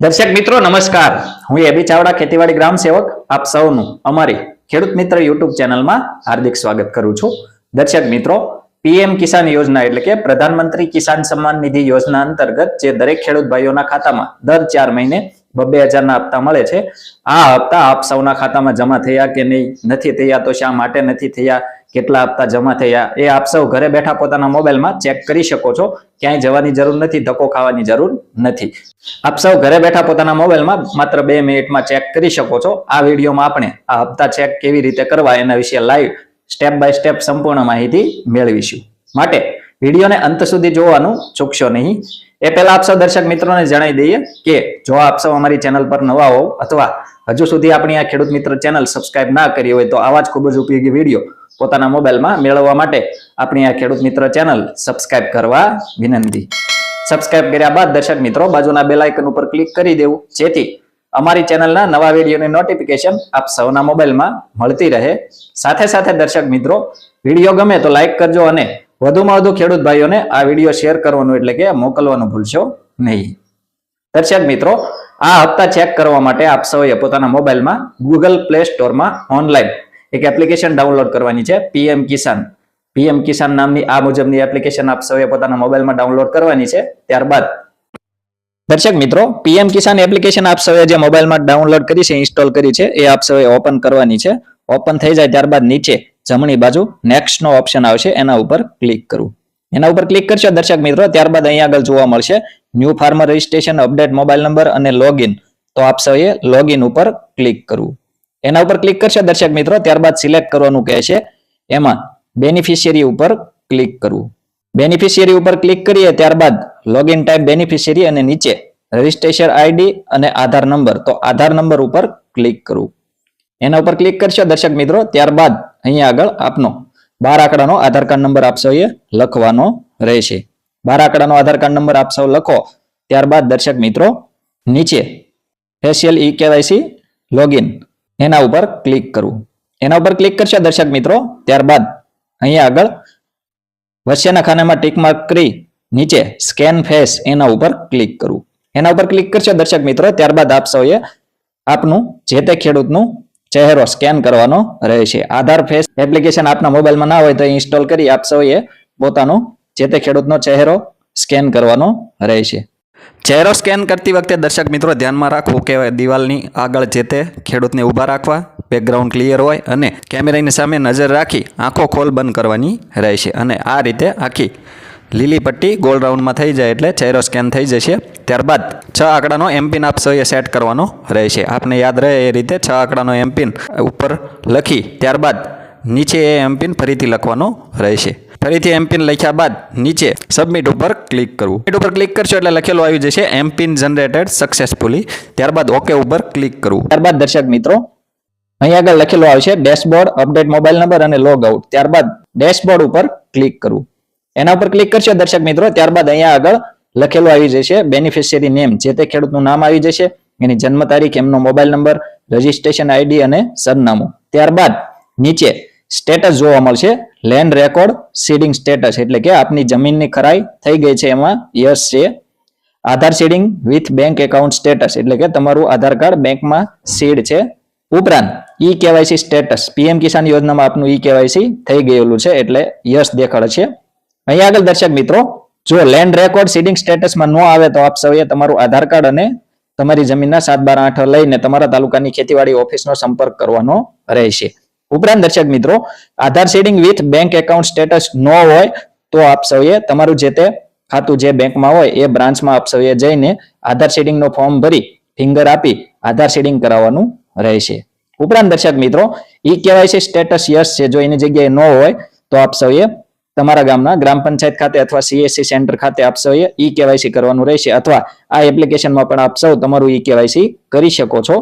દર્શક મિત્રો નમસ્કાર, હું એબી ચાવડા ખેતીવાડી ગ્રામ સેવક આપ સૌનું અમારી ખેડૂત મિત્ર યુટ્યુબ ચેનલમાં હાર્દિક સ્વાગત કરું છું. દર્શક મિત્રો, પીએમ કિસાન યોજના એટલે કે પ્રધાનમંત્રી કિસાન સન્માન નિધિ યોજના અંતર્ગત જે દરેક ખેડૂત ભાઈઓના ખાતામાં દર 4 મહિને 2,000 ના હપ્તા મળે છે. આ હપ્તા આપ સૌના ખાતામાં જમા થયા કે નહીં, નથી થયા તો શા માટે નથી થયા, કેટલા હપ્તા જમા થયા એ આપ સૌ ઘરે બેઠા પોતાના મોબાઈલમાં ચેક કરી શકો છો. ક્યાંય જવાની જરૂર નથી, ધક્કો ખાવાની જરૂર નથી. આપ સૌ ઘરે બેઠા પોતાના મોબાઈલમાં માત્ર 2 મિનિટમાં ચેક કરી શકો છો. આ વિડીયોમાં આપણે આ હપ્તા ચેક કેવી રીતે કરવા એના વિશે લાઈવ સ્ટેપ બાય સ્ટેપ સંપૂર્ણ માહિતી મેળવીશું. માટે વિડીયોને અંત સુધી જોવાનું ચૂકશો નહીં. એ પહેલા આપ સૌ દર્શક મિત્રોને જણાવી દઈએ કે જો આપ સૌ અમારી ચેનલ પર નવા હો અથવા હજુ સુધી આપણી આ ખેડૂત મિત્ર ચેનલ સબસ્ક્રાઇબ ના કરી હોય તો આવા જ ખૂબ જ ઉપયોગી વિડીયો પોતાના મોબાઈલમાં મેળવવા માટે આપણી આ ખેડૂત મિત્ર ચેનલ સબસ્ક્રાઇબ કરવા વિનંતી. સબસ્ક્રાઇબ કર્યા બાદ દર્શક મિત્રો બાજુના બેલ આઇકન ઉપર ક્લિક કરી દેવું, જેથી અમારી ચેનલના નવા વિડીયોની નોટિફિકેશન આપ સૌના મોબાઈલમાં મળતી રહે. સાથે સાથે દર્શક મિત્રો, વિડીયો ગમે તો લાઈક કરજો અને વધુમાં વધુ ખેડૂત ભાઈઓને આ વિડીયો શેર કરવાનું એટલે કે મોકલવાનું ભૂલશો નહીં. દર્શક મિત્રો, આ હપ્તા ચેક કરવા માટે આપ સૌએ પોતાના મોબાઈલમાં ગૂગલ પ્લે સ્ટોરમાં ઓનલાઈન એક એપ્લિકેશન ડાઉનલોડ કરવાની છે. પીએમ કિસાન નામની આ મુજબની એપ્લિકેશન આપ સૌએ પોતાના મોબાઈલમાં ડાઉનલોડ કરવાની છે. ત્યારબાદ દર્શક મિત્રો, પીએમ કિસાન એપ્લિકેશન આપ સૌએ જે મોબાઈલમાં ડાઉનલોડ કરી છે, ઇન્સ્ટોલ કરી છે, એ આપ સૌએ ઓપન કરવાની છે. ઓપન થઈ જાય ત્યારબાદ નીચે જમણી બાજુ નેક્સ્ટ નો ઓપ્શન આવશે, એના ઉપર ક્લિક કરવું. એના ઉપર ક્લિક કરશો દર્શક મિત્રો, ત્યારબાદ અહીંયા આગળ જોવા મળશે new farmer registration, update mobile number અને લોગિન. તો આપ સૌએ લોગિન ઉપર ક્લિક કરવું. એના ઉપર ક્લિક કરશો દર્શક મિત્રો, ત્યારબાદ સિલેક્ટ કરવાનું કહે છે. એમાં બેનિફિશિયરી ઉપર ક્લિક કરવું. બેનિફિશિયરી ઉપર ક્લિક કરીએ ત્યારબાદ લોગિન ટાઈપ બેનિફિશિયરી અને નીચે રજિસ્ટ્રેશન આઈડી અને આધાર નંબર, તો આધાર નંબર ઉપર ક્લિક કરવું. એના ઉપર ક્લિક કરશો દર્શક મિત્રો, ત્યારબાદ અહીંયા આગળ આપનો 12 આંકડાનો આધાર કાર્ડ નંબર આપ સૌએ લખવાનો રહેશે. 12 આંકડાનો આધાર કાર્ડ નંબર આપ સૌ લખો. ત્યારબાદ દર્શક મિત્રો નીચે ફેશિયલ ઈ કેવાયસી લોગિન એના ઉપર ક્લિક કરવું. એના ઉપર ક્લિક કરશો દર્શક મિત્રો, ત્યારબાદ અહીંયા આગળ વચ્ચેના ખાનામાં ટીક માર્ક કરી નીચે સ્કેન ફેસ એના ઉપર ક્લિક કરવું. એના ઉપર ક્લિક કરશો દર્શક મિત્રો, ત્યારબાદ આપ સૌએ આપનું જે તે ખેડૂતનું ચહેરો સ્કેન કરવાનો રહેશે. આધાર ફેસ એપ્લિકેશન આપના મોબાઈલમાં ના હોય તો ઇન્સ્ટોલ કરી આપ સૌએ પોતાનો જે તે ખેડૂતનો ચહેરો સ્કેન કરવાનો રહેશે. ચહેરો સ્કેન કરતી વખતે દર્શક મિત્રો ધ્યાનમાં રાખવું કે દિવાલની આગળ જે તે ખેડૂતને ઊભા રાખવા, બેકગ્રાઉન્ડ ક્લિયર હોય અને કેમેરાની સામે નજર રાખી આંખો ખોલ બંધ કરવાની રહેશે. અને આ રીતે આખી લીલી પટ્ટી ગોળ રાઉન્ડમાં થઈ જાય એટલે ચહેરો સ્કેન થઈ જશે. ત્યારબાદ 6 આંકડાનો એમપિન આપ સૌએ સેટ કરવાનો રહેશે. આપને યાદ રહે એ રીતે 6 આંકડાનો એમપિન ઉપર લખી ત્યારબાદ નીચે એ એમપિન ફરીથી લખવાનો રહેશે. ફરીથી એમપિન લખ્યા બાદ નીચે સબમિટ ઉપર ક્લિક કરવું. સબમિટ ઉપર ક્લિક કરશો એટલે લખેલું આવી જશે એમપિન જનરેટેડ સક્સેસફુલી. ત્યારબાદ ઓકે ઉપર ક્લિક કરવું. ત્યારબાદ દર્શક મિત્રો અહીં આગળ લખેલું આવશે ડેશબોર્ડ, અપડેટ મોબાઈલ નંબર અને લોગ આઉટ. ત્યારબાદ ડેશબોર્ડ ઉપર ક્લિક કરવું. એના ઉપર ક્લિક કરશો દર્શક મિત્રો, ત્યારબાદ અહીંયા આગળ લખેલું આવી જશે બેનિફિશિયરી નેમ, જે તે ખેડૂતનું નામ આવી જશે, એની જન્મ તારીખ, એમનો મોબાઈલ નંબર, રજિસ્ટ્રેશન આઈડી અને સરનામું. ત્યારબાદ નીચે સ્ટેટસ જોવા મળશે લેન્ડ રેકોર્ડ સીડિંગ સ્ટેટસ, એટલે કે આપની જમીનની ખરાઈ થઈ ગઈ છે, એમાં યસ છે. Aadhaar seeding with bank account status, એટલે કે તમારું આધાર કાર્ડ બેંકમાં સીડ છે. ઉપરાંત e KYC status, PM Kisan યોજનામાં આપનું ઈ કેવાયસી થઈ ગયેલું છે એટલે યસ દેખાડ છે. અહીંયા આગળ દર્શક મિત્રો જો લેન્ડ રેકોર્ડ સીડિંગ સ્ટેટસમાં ન આવે તો આપ સૌએ તમારું આધાર કાર્ડ અને તમારી જમીનના 7/12 લઈને તમારા તાલુકાની ખેતીવાડી ઓફિસનો સંપર્ક કરવાનો રહેશે. ઉપરાંત દર્શક મિત્રો Aadhaar seeding with bank account status ન હોય તો આપ સૌએ તમારું જે તે ખાતું જે બેંકમાં હોય એ બ્રાન્ચમાં આપ સૌએ જઈને આધાર સીડિંગનો ફોર્મ ભરી ફિંગર આપી આધાર સીડિંગ કરાવવાનું રહેશે. ઉપરાંત દર્શક મિત્રો ઈ કેવાયસી સ્ટેટસ યસ છે, જો એની જગ્યાએ ન હોય તો આપ સૌએ તમારા ગામના ગ્રામ પંચાયત ખાતે અથવા સીએસસી સેન્ટર ખાતે આપ સૌએ ઈ કેવાયસી કરવાનું રહેશે, અથવા આ એપ્લિકેશનમાં પણ આપ સૌ તમારું ઈ કેવાયસી કરી શકો છો.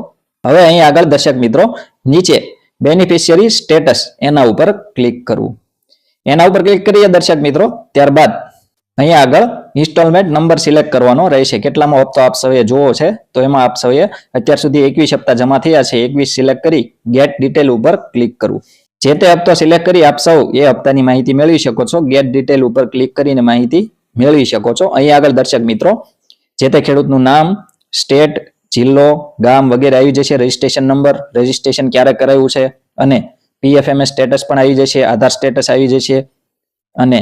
હવે અહીં આગળ દર્શક મિત્રો નીચે બેનિફિશિયરી સ્ટેટસ એના ઉપર ક્લિક કરવું. એના ઉપર ક્લિક કરીએ દર્શક મિત્રો, ત્યારબાદ અહીંયા આગળ ઇન્સ્ટોલમેન્ટ નંબર સિલેક્ટ કરવાનો રહેશે. કેટલામાં હપ્તો આપ સૌએ જોવો છે તો એમાં આપ સૌએ અત્યાર સુધી 21 હપ્તા જમા થયા છે, 21 સિલેક્ટ કરી ગેટ ડિટેલ ઉપર ક્લિક કરવું. જે તે હપ્તો સિલેક્ટ કરી આપ સૌ એ હપ્તાની માહિતી મેળવી શકો છો. ગેટ ડિટેલ ઉપર ક્લિક કરીને માહિતી મેળવી શકો છો. અહીં આગળ દર્શક મિત્રો જે તે ખેડૂતનું નામ, સ્ટેટ, જિલ્લો, ગામ વગેરે આવી જશે, રજીસ્ટ્રેશન નંબર, રજીસ્ટ્રેશન ક્યારે કરાયું છે અને પીએફએમએસ સ્ટેટસ પણ આવી જશે, આધાર સ્ટેટસ આવી જશે અને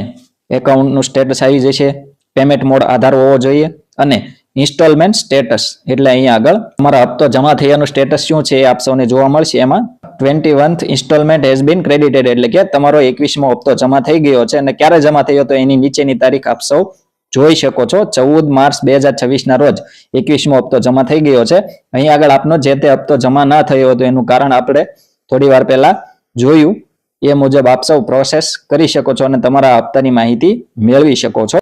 એકાઉન્ટનું સ્ટેટસ આવી જશે, પેમેન્ટ મોડ આધાર હોવો જોઈએ અને ઇન્સ્ટોલમેન્ટ સ્ટેટસ એટલે અહીંયા આગળ તમારા હપ્તો જમા થયાનું સ્ટેટસ શું છે એ આપ સૌને જોવા મળશે. એમાં 21th installment has been credited એટલે કે તમારો 21મો હપ્તો જમા થઈ ગયો છે અને ક્યારે જમા થયો તો એની નીચેની તારીખ આપ સૌ જોઈ શકો છો. 14 માર્ચ 2026 ના રોજ 21મો હપ્તો જમા થઈ ગયો છે. અહીં આગળ આપનો જે તે હપ્તો જમા ના થયો હતો એનું કારણ આપણે થોડી વાર પહેલા જોયું. એ મુજબ આપ સૌ પ્રોસેસ કરી શકો છો અને તમારા હપ્તાની માહિતી મેળવી શકો છો.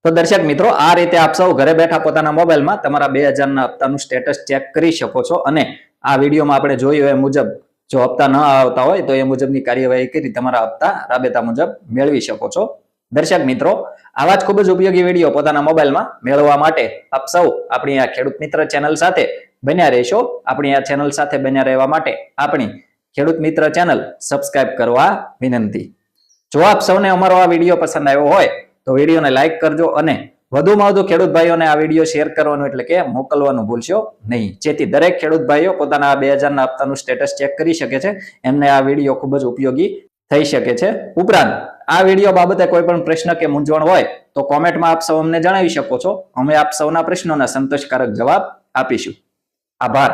તો દર્શક મિત્રો, આ રીતે આપ સૌ ઘરે બેઠા પોતાના મોબાઈલમાં તમારા 2000 ના હપ્તાનું સ્ટેટસ ચેક કરી શકો છો અને આ વિડીયોમાં આપણે જોયું એ મુજબ જો હપ્તા ન આવતા હોય તો એ મુજબની કાર્યવાહી કરી તમારા હપ્તા રાબેતા મુજબ મેળવી શકો છો. દર્શક મિત્રો, આવા જ ખૂબ જ ઉપયોગી વિડીયો પોતાના મોબાઈલમાં મેળવવા માટે આપ સૌ આપણી આ ખેડૂત મિત્ર ચેનલ સાથે બન્યા રહેશો. આપણી આ ચેનલ સાથે બન્યા રહેવા માટે આપણી ખેડૂત મિત્ર ચેનલ સબસ્ક્રાઇબ કરવા વિનંતી. જો આપ સૌને અમારો આ વિડીયો પસંદ આવ્યો હોય તો વિડીયોને લાઈક કરજો અને વધુમાં વધુ ખેડૂત ભાઈઓને આ વિડીયો શેર કરવાનું એટલે કે મોકલવાનું ભૂલશો નહીં, જેથી દરેક ખેડૂત ભાઈઓ પોતાના 2000 ના હપ્તાનું સ્ટેટસ ચેક કરી શકે છે. એમને આ વિડીયો ખૂબ જ ઉપયોગી થઈ શકે છે. ઉપરાંત આ વિડીયો બાબતે કોઈ પણ પ્રશ્ન કે મૂંઝવણ હોય તો કોમેન્ટમાં આપ સૌ અમને જણાવી શકો છો. અમે આપ સૌના પ્રશ્નોના સંતોષકારક જવાબ આપીશું. આભાર.